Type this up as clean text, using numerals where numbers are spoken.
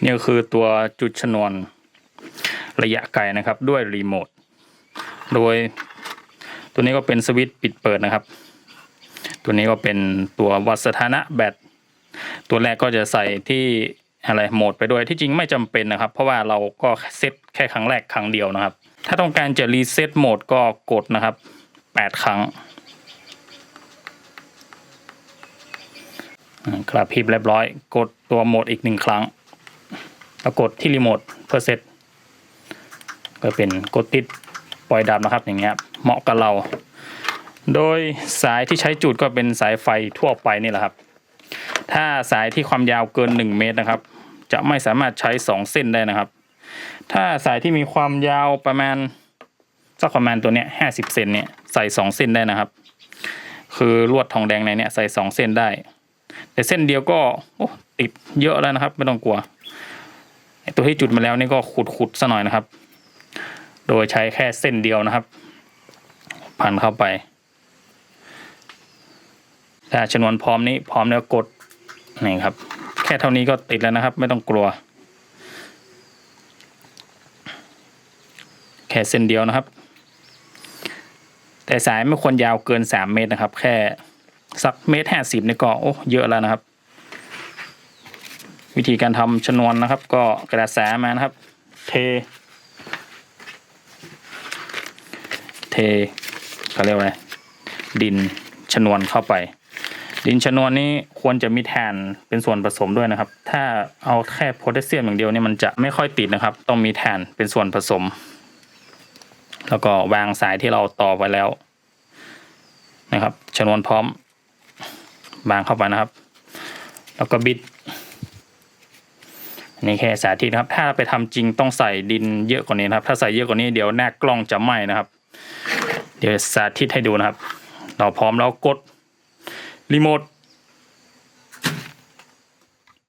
นี่ก็คือตัวจุดชนวนระยะไกลนะครับด้วยรีโมทโดยตัวนี้ก็เป็นสวิตช์ปิดเปิดนะครับตัวนี้ก็เป็นตัววัดสถานะแบตตัวแรกก็จะใส่ที่โหมดไปด้วยที่จริงไม่จำเป็นนะครับเพราะว่าเราก็เซตแค่ครั้งแรกครั้งเดียวนะครับถ้าต้องการจะรีเซ็ตโหมดก็กดนะครับ8 ครั้งกระพริบเรียบร้อยกดตัวโหมดอีก1 ครั้งแล้วกดที่รีโมทเพื่อเซตก็เป็นกดติดปล่อยดับนะครับอย่างเงี้ยเหมาะกับเราโดยสายที่ใช้จุดก็เป็นสายไฟทั่วไปนี่แหละครับถ้าสายที่ความยาวเกิน1 เมตรนะครับจะไม่สามารถใช้2 เส้นได้นะครับถ้าสายที่มีความยาวประมาณตัวเนี้ย50 เซนเนี่ยใส่2 เส้นได้นะครับคือลวดทองแดงในเนี้ยใส่2 เส้นได้แต่เส้นเดียวก็ติดเยอะแล้วนะครับไม่ต้องกลัวตัวที่จุดมาแล้วนี่ก็ขุดซะหน่อยนะครับโดยใช้แค่เส้นเดียวนะครับพันเข้าไปถ้าชนวนพร้อมแล้วกดนี่ครับแค่เท่านี้ก็ติดแล้วนะครับไม่ต้องกลัวแค่เส้นเดียวนะครับแต่สายไม่ควรยาวเกิน3 เมตรนะครับแค่สัก1.50 เมตรนี่ก็เยอะแล้วนะครับวิธีการทำชนวนนะครับก็กระดาษสามานะครับเทเขาเรียกว่าอะไรดินชนวนเข้าไปดินชนวนนี้ควรจะมีแทนเป็นส่วนผสมด้วยนะครับถ้าเอาแค่โพแทสเซียมอย่างเดียวนี่มันจะไม่ค่อยติดนะครับต้องมีแทนเป็นส่วนผสมแล้วก็วางสายที่เราต่อไว้แล้วนะครับชนวนพร้อมวางเข้าไปนะครับแล้วก็บิดนี่แค่สาธิตครับถ้าไปทำจริงต้องใส่ดินเยอะกว่านี้นะครับถ้าใส่เยอะกว่านี้เดี๋ยวหน้ากล้องจะไหม้นะครับเดี๋ยวสาธิตให้ดูนะครับเราพร้อมแล้วกดรีโมท